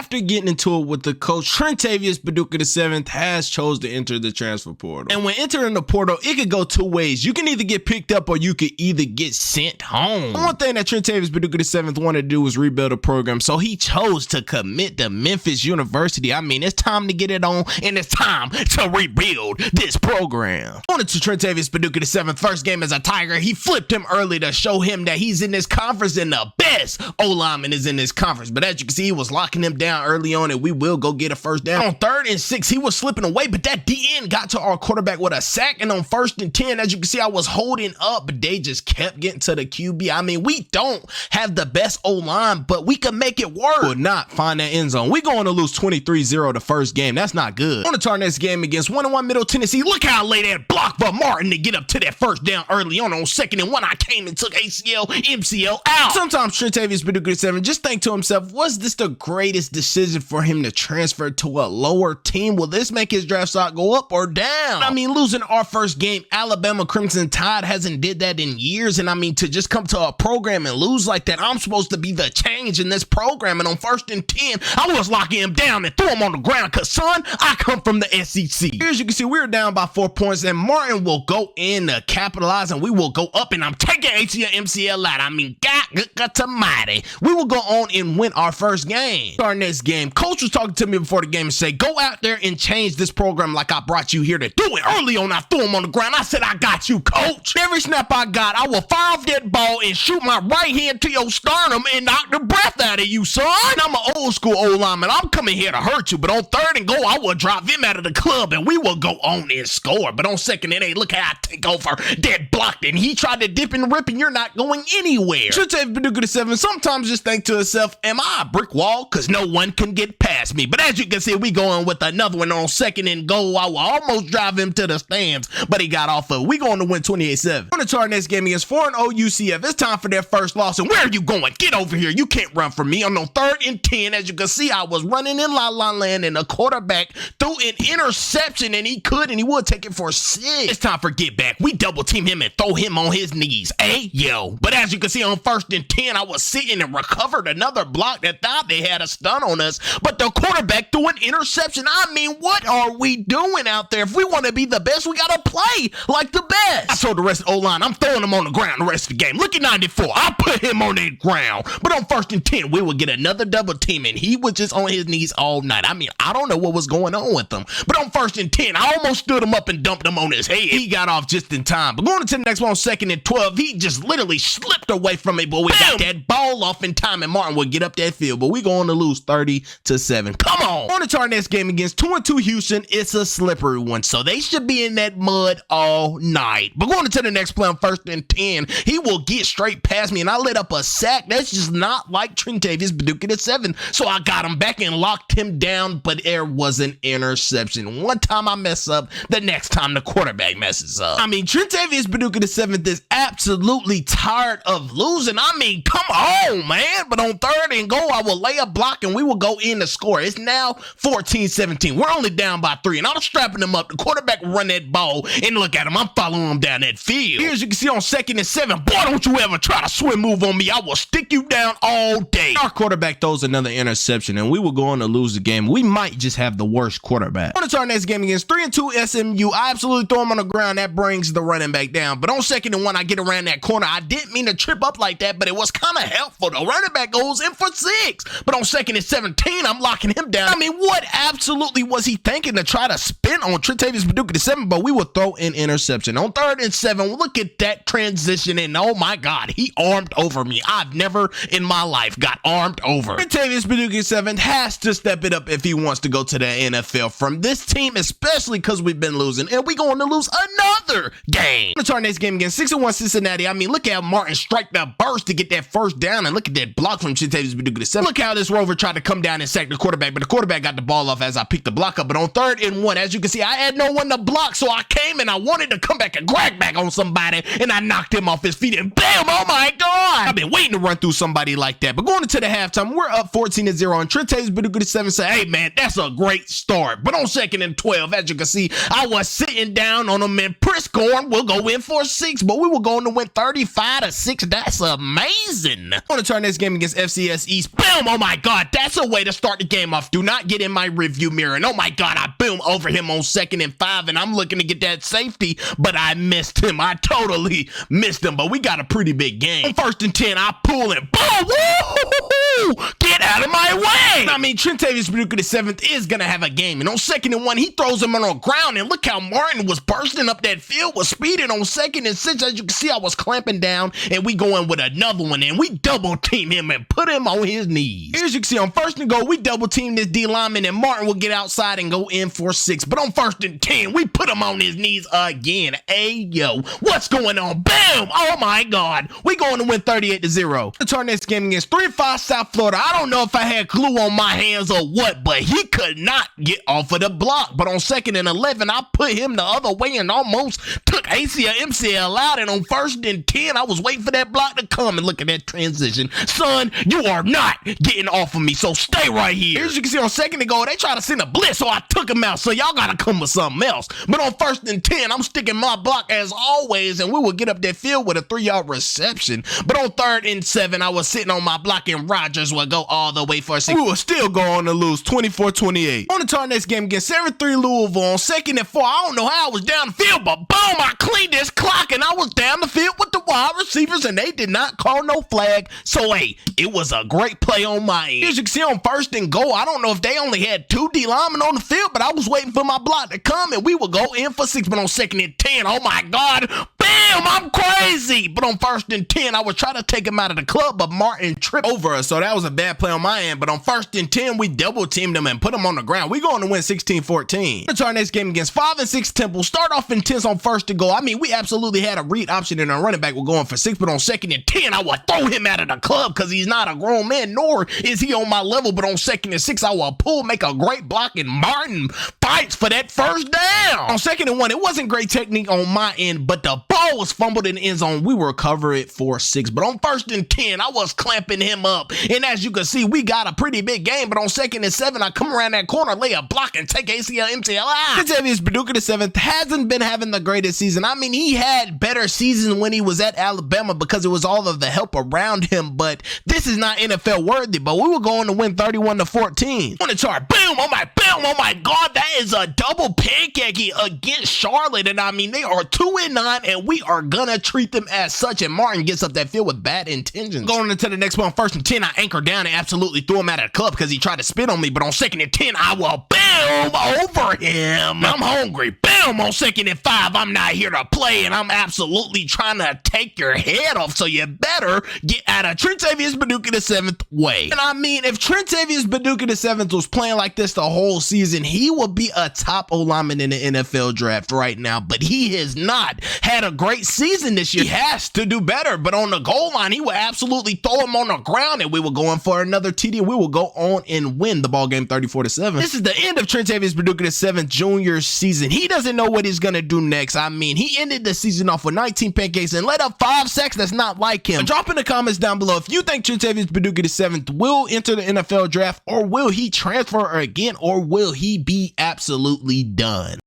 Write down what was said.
after getting into it with the coach, Trentavius BADOOKIE 7th has chose to enter the transfer portal. And when entering the portal, it could go two ways. You can either get picked up or you could either get sent home. One thing that Trentavius BADOOKIE 7th wanted to do was rebuild a program, so he chose to commit to Memphis University. I mean, it's time to get it on, and it's time to rebuild this program. On to Trentavius BADOOKIE 7th first game as a Tiger. He flipped him early to show him that he's in this conference and the best O-lineman is in this conference. But as you can see, he was locking him down early on, and we will go get a first down. On 3rd and 6, he was slipping away, but that DN got to our quarterback with a sack. And on 1st and 10, as you can see, I was holding up, but they just kept getting to the QB. I mean, we don't have the best O-line, but we can make it work. Will not find that end zone. We're going to lose 23-0 the first game. That's not good. On to our next game against 1-1 Middle Tennessee. Look how I laid that block for Martin to get up to that first down early on 2nd and 1. I came and took ACL, MCL out. Sometimes Trentavius BADOOKIE 7 just think to himself, was this the greatest decision for him to transfer to a lower team? Will this make his draft stock go up or down? I mean, losing our first game, Alabama Crimson Tide hasn't did that in years. And I mean, to just come to a program and lose like that, I'm supposed to be the change in this program. And on 1st and 10, I was locking him down and threw him on the ground because, son, I come from the SEC. Here, as you can see, we were down by 4 points, and Martin will go in to capitalize, and we will go up, and I'm taking ACL, MCL out. I mean, God almighty. We will go on and win our first game. Our next game, coach was talking to me before the game and say, go out there and change this program like I brought you here to do it. Early on, I threw him on the ground. I said, I got you, coach. Every snap I got, I will fire off that ball and shoot my right hand to your sternum and knock the breath out of you, son. I'm an old school O-lineman. I'm coming here to hurt you, but on 3rd and goal, I will drop him out of the club and we will go on and score. But on 2nd and 8, look how I take over. That blocked and he tried to dip and rip and you're not going anywhere. Trentavius BADOOKIE 7 sometimes just think to himself, am I a brick wall? Because no one can get past me. But as you can see, we going with another one on 2nd and goal. I will almost drive him to the stands, but he got off of it. We going to win 28-7. On to our next game against 4-0 UCF. It's time for their first loss. And where are you going? Get over here. You can't run from me. I'm on 3rd and 10. As you can see, I was running in La La Land and the quarterback threw an interception and he could and he would take it for 6. It's time for get back. We double team him and throw him on his knees. Hey, yo. But as you can see on 1st and 10, I was sitting and recovered another block that thought they had a stun on us, but the quarterback threw an interception. I mean, what are we doing out there? If we want to be the best, we got to play like the best. I told the rest of the O-line, I'm throwing him on the ground the rest of the game. Look at 94. I put him on that ground. But on 1st and 10, we would get another double team, and he was just on his knees all night. I mean, I don't know what was going on with him. But on 1st and 10, I almost stood him up and dumped him on his head. He got off just in time. But going to the next one on 2nd and 12, he just literally slipped away from me, but we got that ball off in time, and Martin would get up that field. But we going to lose 30-7. Come on to our next game against 2-2 Houston. It's a slippery one, so they should be in that mud all night. But going to the next play on 1st and 10, he will get straight past me, and I lit up a sack. That's just not like Trentavius BADOOKIE 7. So I got him back and locked him down, but there was an interception. One time I mess up, the next time the quarterback messes up. I mean, Trentavius BADOOKIE 7 is absolutely tired of losing. I mean, come on, man. But on 3rd and goal, I will lay a block and we will go in to score. It's now 14-17. We're only down by 3, and I'm strapping him up. The quarterback will run that ball, and look at him. I'm following him down that field. Here, as you can see on 2nd and 7, boy, don't you ever try to swim move on me. I will stick you down all day. Our quarterback throws another interception, and we will go on to lose the game. We might just have the worst quarterback. On to our next game against 3-2 SMU. I absolutely throw him on the ground. That brings the running back down. But on 2nd and 1, I get around that corner. I didn't mean to trip up like that, but it was kind of helpful. The running back goes in for 6. But on 2nd and 17, I'm locking him down. I mean, what absolutely was he thinking to try to spin on Trentavius BADOOKIE 7? But we will throw an interception. On 3rd and 7, look at that transition, and oh my God, he armed over me. I've never in my life got armed over. Trentavius BADOOKIE 7 has to step it up if he wants to go to the NFL from this team, especially because we've been losing, and we're going to lose another game. Let's our next game against 6-1 Cincinnati. I mean, look how Martin strike the burst to get that first down, and look at that block from Trentavius BADOOKIE 7. Look how this Rover tried to come down and sack the quarterback, but the quarterback got the ball off as I picked the block up. But on 3rd and 1, as you can see, I had no one to block, so I came and I wanted to come back and grab back on somebody, and I knocked him off his feet, and bam, oh my God. I've been waiting to run through somebody like that. But going into the halftime, we're up 14-0, and Trentavius BADOOKIE 7 said, hey man, that's a great start. But on 2nd and 12, as you can see, I was sitting down on him, and Priscorn will go in for 6, but we were going to win 35-6. That's amazing. On to our next game against FCS East. Bam, oh my God, that's That's a way to start the game off. Do not get in my review mirror. And oh my God, I boom over him on 2nd and 5, and I'm looking to get that safety, but I missed him. I totally missed him, but we got a pretty big game. On 1st and 10, I pull and boom, woo! Get out of my way! I mean, Trentavius BADOOKIE the 7th is gonna have a game, and on 2nd and 1, he throws him on the ground, and look how Martin was bursting up that field, was speeding on 2nd and 6. As you can see, I was clamping down, and we going with another one, and we double team him and put him on his knees. Here as you can see, on 1st and goal, we double team this D lineman, and Martin will get outside and go in for 6. But on 1st and 10, we put him on his knees again. Hey, yo, what's going on? Boom! Oh my God, we going to win 38-0. It's our next game against 3-5 South Florida. I don't know if I had glue on my hands or what, but he could not get off of the block. But on 2nd and 11, I put him the other way and almost took ACL, MCL out. And on 1st and 10, I was waiting for that block to come, and look at that transition. Son, you are not getting off of me, so stay right here. As you can see, on 2nd and goal, they try to send a blitz, so I took him out. So y'all gotta come with something else. But on 1st and 10, I'm sticking my block as always, and we will get up that field with a 3-yard reception. But on 3rd and 7, I was sitting on my block, and Rodgers will go all the way for 6. We will still go on to lose 24-28. On to our next game against 7-3 Louisville. On 2nd and 4, I don't know how I was down the field, but boom, I cleaned this clock, and I was down the field with the wide receivers, and they did not call no flag. So hey, it was a great play on my end. As you can see, on 1st and goal, I don't know if they only had 2 D linemen on the field, but I was waiting for my block to come, and we will go in for 6. But on 2nd and 10, oh my God, bam, I'm crazy. But on 1st and 10, I was trying to take him out of the club, but Martin tripped over us, so that was a bad play on my end. But on 1st and 10, we double teamed him and put him on the ground. We going to win 16-14. It's our next game against 5 and 6 Temple. Start off intense on 1st and goal. I mean, we absolutely had a read option, and our running back will go in for 6. But on 2nd and 10, I will throw him out of the club because he's not a grown man, nor is he on my level. But on 2nd and 6, I will pull, make a great block, and Martin fights for that 1st down. On 2nd and 1, it wasn't great technique on my end, but the ball was fumbled in the end zone. We will recover it for 6. But on 1st and 10, I was clamping him up, and as you can see, we got a pretty big game. But on 2nd and 7, I come around that corner, lay a block, and take ACL, MCL out. Trentavius BADOOKIE the 7th hasn't been having the greatest season. I mean, he had better seasons when he was at Alabama because it was all of the help around him, but this is not NFL worthy. But we were going to win 31-14. On the chart, boom, oh my God, that is a double pancake against Charlotte, and I mean, they are 2-9, and we are gonna treat them as such. And Martin gets up that field with bad intentions. Going into the next one, 1st and 10, I anchor down and absolutely threw him out of the club because he tried to spit on me. But on 2nd and 10, I will boom over him. I'm hungry. Boom, on 2nd and 5, I'm not here to play, and I'm absolutely trying to take your head off, so you better get out of Trentavius BADOOKIE the 7th way. And I mean, if Trentavius BADOOKIE the 7th was playing like this the whole season, he would be a top O-lineman in the NFL draft right now, but he has not had a great season this year. He has to do better, but on the goal line, he will absolutely throw him on the ground, and we will go in for another TD. We will go on and win the ball game 34-7. This is the end of Trentavius BADOOKIE the 7th junior season. He doesn't know what he's gonna do next. I mean, he ended the season off with 19 pancakes and let up 5 sacks. That's not like him. But drop in the comments down below if you think Trentavius BADOOKIE the 7th will enter the NFL draft, or will he transfer again, or will he be absolutely done?